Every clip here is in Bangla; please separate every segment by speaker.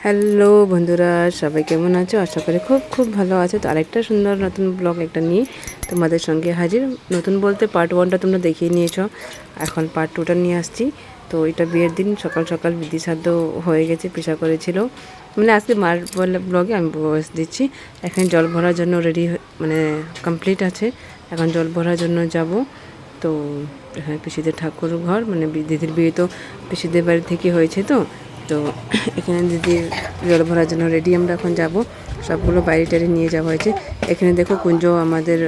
Speaker 1: হ্যালো বন্ধুরা, সবাই কেমন আছো? আশা করি খুব খুব ভালো আছো। তো আরেকটা সুন্দর নতুন ব্লগ একটা নিয়ে তোমাদের সঙ্গে হাজির। নতুন বলতে পার্ট 1টা তোমরা দেখিয়ে নিয়েছো, এখন পার্ট 2টা নিয়ে আসছি। তো এটা বিয়ের দিন সকাল সকাল বিধি সাধ্য হয়ে গেছে, পেশা করেছিল। মানে আজকে মার ব্লগে আমি ভয়েস দিচ্ছি। এখানে জল ভরার জন্য রেডি মানে কমপ্লিট আছে, এখন জল ভরার জন্য যাব। তো এখানে পিসিদের ঠাকুর ঘর, মানে দিদির বিয়ে তো পিসিদের বাড়ি থেকে হয়েছে। তো তো এখানে দিদির জল ভরার জন্য রেডি, আমরা এখন যাব। সবগুলো বাইরে টাইরে নিয়ে যাওয়া হয়েছে। এখানে দেখো কুঞ্জ আমাদের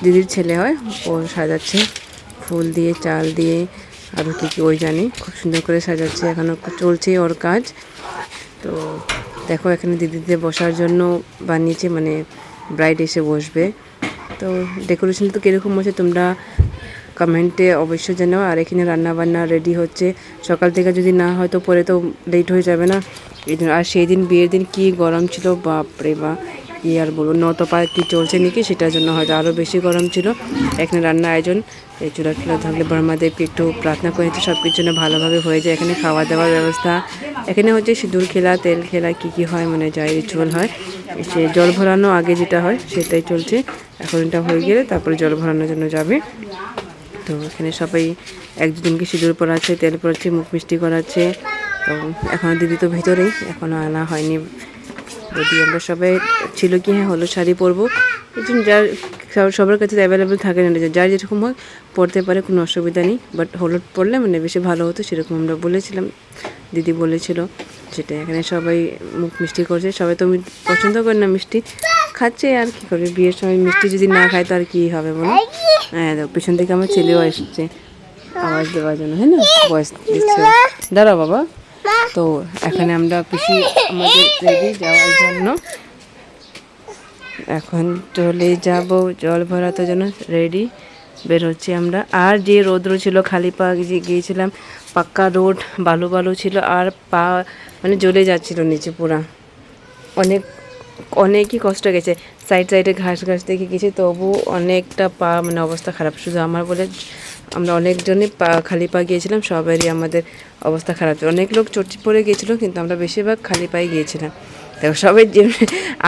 Speaker 1: দিদির ছেলে হয়, ও সাজাচ্ছে ফুল দিয়ে, চাল দিয়ে, আরও কী ওই জানি, খুব সুন্দর করে সাজাচ্ছে। এখনও চলছে ওর কাজ। তো দেখো এখানে দিদিদের বসার জন্য বানিয়েছে, মানে ব্রাইড এসে বসবে। তো ডেকোরেশন তো কীরকম হচ্ছে তোমরা কমেন্টে অবশ্যই জানাও। আর এখানে রান্না বান্না রেডি হচ্ছে, সকাল থেকে যদি না হয় তো পরে তো লেট হয়ে যাবে না। এই জন্য। আর সেই দিন বিয়ের দিন কী গরম ছিল, বাপরে বা, কী আর বলবো, নতপা কী চলছে নাকি, সেটার জন্য হয়তো আরও বেশি গরম ছিল। এখানে রান্না আয়োজন, এই চূড়া টুড়া থাকলে ব্রহ্মাদেবকে একটু প্রার্থনা করেছে সব কিছু যেন ভালোভাবে হয়ে যায়। এখানে খাওয়া দাওয়ার ব্যবস্থা, এখানে হচ্ছে সিঁদুর খেলা, তেল খেলা, কী হয়, মানে যাই রিচুয়াল হয়, সে জল ভরানো আগে যেটা হয় সেটাই চলছে। এখন এটা হয়ে গেলে তারপরে জল ভরানোর জন্য যাবে। তো এখানে সবাই এক দুজনকে সিঁদুর পরাচ্ছে, তেল পরাচ্ছে, মুখ মিষ্টি করাচ্ছে। তো এখনও দিদি তো ভেতরেই, এখনও আনা হয়নি। যদি আমরা সবাই ছিল কি হ্যাঁ হলুদ শাড়ি পরবো, এই জন্য যার সবার কাছে অ্যাভেলেবেল থাকে না, যার যেরকম হয় পরতে পারে, কোনো অসুবিধা নেই। বাট হলুদ পরলে মানে বেশি ভালো হতো, সেরকম আমরা বলেছিলাম, দিদি বলেছিল সেটা। এখানে সবাই মুখ মিষ্টি করছে, সবাই তো পছন্দ করে না মিষ্টি, খাচ্ছে আর কি করবে, বিয়ের সময় মিষ্টি যদি না খায় তো আর কী হবে বলো। হ্যাঁ দেখো পিছন থেকে আমার ছেলেও এসছে আওয়াজ দেওয়ার জন্য, হ্যাঁ না, ভয়েস দিচ্ছে, দাঁড়াও বাবা। তো এখানে আমরা পিসি আমাদের রেডি যাওয়ার জন্য, এখন চলে যাব জল ভরাতে জন্য, রেডি বের হচ্ছি আমরা। আর যে রৌদ্র ছিল, খালি পা গিয়েছিলাম, পাক্কা রোড, বালু বালু ছিল, আর পা মানে জ্বলে যাচ্ছিল নিচে পুরা, অনেক অনেকই কষ্ট গেছে। সাইডে ঘাস ঘাস দেখে গেছি, তবু অনেকটা পা মানে অবস্থা খারাপ। শুধু আমার বলে আমরা অনেকজনই খালি পা গিয়েছিলাম, সবারই আমাদের অবস্থা খারাপ ছিল। অনেক লোক চটি পড়ে গিয়েছিলো, কিন্তু আমরা বেশিরভাগ খালি পায়ে গিয়েছিলাম। দেখো সবাই যে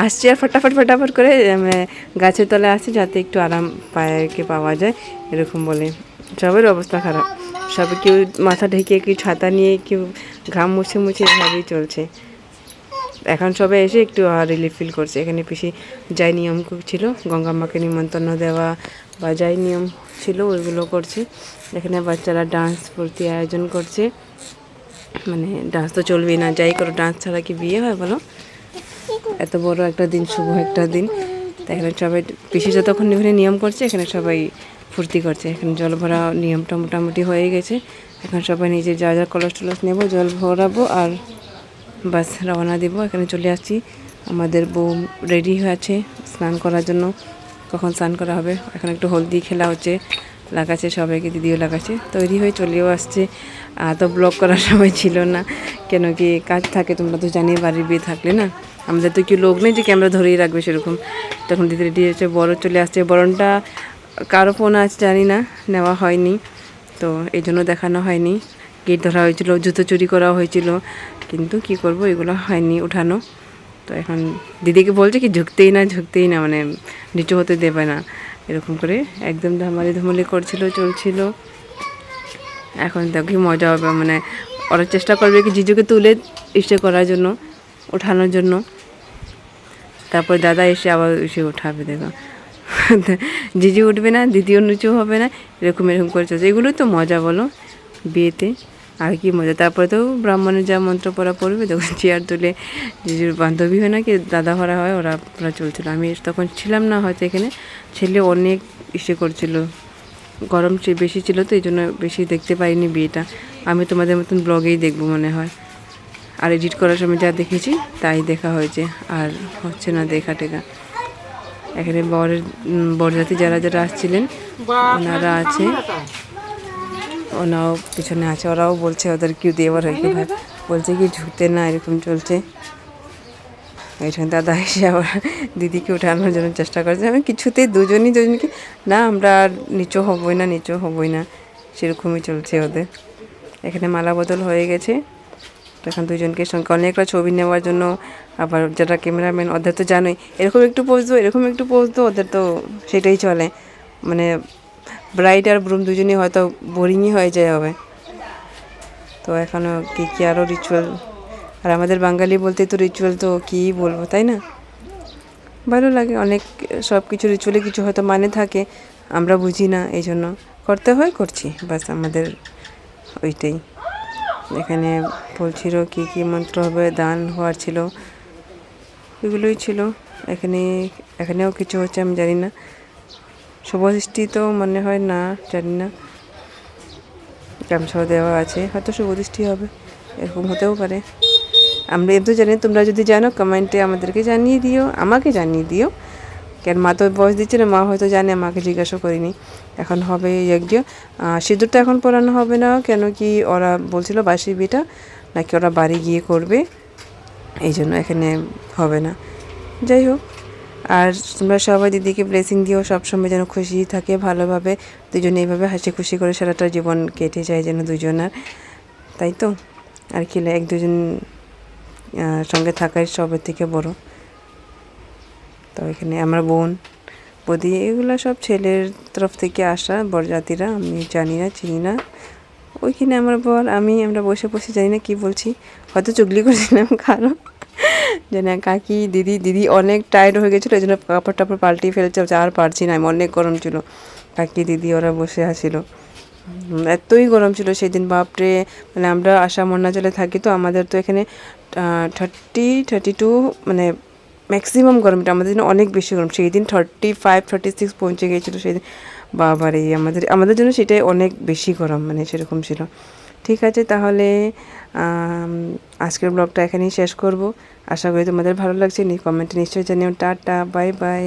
Speaker 1: আসছে আর ফটাফট করে মানে গাছের তলায় আসছে, যাতে একটু আরাম পায়েকে পাওয়া যায়, এরকম বলে। সবার অবস্থা খারাপ, সবাই কেউ মাথা ঢেকে, কেউ ছাতা নিয়ে, কেউ ঘাম মুছে মুছে এভাবেই চলছে। এখন সবাই এসে একটু রিলিফ ফিল করছে। এখানে পিসি যাই নিয়ম ছিল, গঙ্গা মাকে নিমন্ত্রণ দেওয়া বা যাই নিয়ম ছিল ওইগুলো করছে। এখানে বাচ্চারা ডান্স ভর্তি আয়োজন করছে, মানে ডান্স তো চলবেই না, যাই করো ডান্স ছাড়া কি বিয়ে হয় বলো। এত বড় একটা দিন, শুভ একটা দিন। তো এখানে সবাই পিসি যতক্ষণ এখানে নিয়ম করছে, এখানে সবাই ফুর্তি করছে। এখানে জল ভরা নিয়মটা মোটামুটি হয়ে গেছে। এখন সবাই নিজের যা যা কলস টলস নেবো, জল ভরাবো আর বাস রওনা দেবো। এখানে চলে আসছি, আমাদের বউ রেডি হয়ে আছে স্নান করার জন্য। কখন স্নান করা হবে, এখন একটু হলদি খেলা হচ্ছে, লাগাচ্ছে সবাইকে, দিদিও লাগাচ্ছে, তৈরি হয়ে চলেও আসছে। তো ব্লগ করার সময় ছিল না, কেন কি কাজ থাকে, তোমরা তো জানি বাড়ির বিয়ে থাকলে না, আমাদের তো কেউ লোক নেই যে ক্যামেরা ধরেই রাখবে সেরকম। তখন দিদি রেডি হয়েছে, বড় চলে আসছে, বরণটা কারো ফোন আছে জানি না, নেওয়া হয়নি, তো এই জন্য দেখানো হয়নি। গেট ধরা হয়েছিল, জুতো চুরি করা হয়েছিল, কিন্তু কি করব, এগুলো হয়নি উঠানো। তো এখন দিদিকে বলছে কি ঝুঁকতেই না, মানে নিচু হতে দেবে না, এরকম করে একদম ধুমালি করছিল, চলছিল। এখন দেখো কি মজা হবে, মানে ওরা চেষ্টা করবে কি জিজুকে তুলে ইসে করার জন্য, ওঠানোর জন্য। তারপর দাদা এসে আবার এসে উঠাবে, দেখো জিজু উঠবে না, দিদিও নিচু হবে না, এরকম করে চলছে। এগুলোই তো মজা বলো বিয়েতে, আর কি মজা। তারপরে তো ব্রাহ্মণের যা মন্ত্র পড়া পড়বে, তখন চেয়ার তুলে জিজুর বান্ধবী হয় না কি দাদা ভরা হয়, ওরা পুরো চলছিল। আমি তখন ছিলাম না হয়তো এখানে, ছেলে অনেক ইসে করছিল, গরম বেশি ছিল, তো এই জন্য বেশি দেখতে পাইনি বিয়েটা। আমি তোমাদের মতন ব্লগেই দেখবো মনে হয়, আর এডিট করার সময় যা দেখেছি তাই দেখা হয়েছে, আর হচ্ছে না দেখা টেকা। এখানে বরযাত্রী যারা যারা আসছিলেন ওনারা আছে, ওনাও পিছনে আছে, ওরাও বলছে ওদের কেউ দেওয়ার হয় কি ভাই, বলছে কি ঝুঁকতে না, এরকম চলছে। এইখানে দাদা এসে আবার দিদিকে উঠানোর জন্য চেষ্টা করছে, আমি কিছুতেই দুজনকে না, আমরা আর নিচু হবই না, সেরকমই চলছে ওদের। এখানে মালা বদল হয়ে গেছে, এখন দুজনকে সঙ্গে অনেকটা ছবি নেওয়ার জন্য, আবার যারা ক্যামেরাম্যান ওদের তো জানোই, এরকম একটু পোজ দো, এরকম একটু পোজ দো, ওদের তো সেটাই চলে। মানে ব্রাইড আর ব্রুম দুজনেই হয়তো বোরিংই হয়ে যায় হবে। তো এখনও কী কী আরও রিচুয়াল, আর আমাদের বাঙালি বলতে তো রিচুয়াল তো কী বলবো, তাই না? ভালো লাগে অনেক, সব কিছু রিচুয়ালে কিছু হয়তো মানে থাকে, আমরা বুঝি না, এই জন্য করতে হয়, করছি বাস, আমাদের ওইটাই। এখানে বলছিল কী কী মন্ত্র হবে, দান হওয়ার ছিল, এগুলোই ছিল। এখানেও কিছু হচ্ছে, আমি জানি না। শুভদৃষ্টি তো মনে হয় না, জানি না। গামছাও দেওয়া আছে, হয়তো শুভদৃষ্টি হবে, এরকম হতেও পারে। আমরা এত জানি, তোমরা যদি জানো কমেন্টে আমাদেরকে জানিয়ে দিও, আমাকে জানিয়ে দিও। কেন মা তো বয়স দিচ্ছে না, মা হয়তো জানে, মাকে জিজ্ঞাসা করিনি। এখন হবে যজ্ঞ, সিঁদুরটা এখন পরানো হবে না, কেন কি ওরা বলছিল বাসি বিয়েটা নাকি ওরা বাড়ি গিয়ে করবে, এই জন্য এখানে হবে না। যাই হোক, আর তোমরা সবাই দিদিকে ব্লেসিং দিও, সবসময় যেন খুশি থাকে, ভালোভাবে দুজনে এইভাবে হাসি খুশি করে সারাটা জীবন কেটে যায় যেন দুজনার, তাই তো। আর কি এক দুজন সঙ্গে থাকাই সবের থেকে বড়। তো এখানে আমার বোন বৌদি এগুলো সব ছেলের তরফ থেকে আসা বরযাত্রীরা, আমি জানি না, চিনি না। ওইখানে আমার বর আমরা বসে বসে জানি না কী বলছি, হয়তো চুগলি করছিলাম কারো, জানি না। কাকি দিদি অনেক টায়ার্ড হয়ে গেছিলো, এই জন্য কাপড় টাপড় পাল্টিয়ে ফেলছে, আর পারছি না আমি, অনেক গরম ছিল। কাকি দিদি ওরা বসে আসছিল, এতই গরম ছিল সেদিন, বাপরে। মানে আমরা আসাম অরুণাচলে থাকি, তো আমাদের তো এখানে 32 মানে ম্যাক্সিমাম গরমটা, আমাদের জন্য অনেক বেশি গরম। সেই দিন 35-36 পৌঁছে গিয়েছিলো সেদিন। বাবারে, আমাদের জন্য সেটাই অনেক বেশি গরম, মানে সেরকম ছিল। ঠিক আছে, তাহলে আজকের ব্লগটা এখানেই শেষ করব। আশা করি তোমাদের ভালো লাগছে, কমেন্টে নিশ্চয়ই জানিও। Tata, bye bye.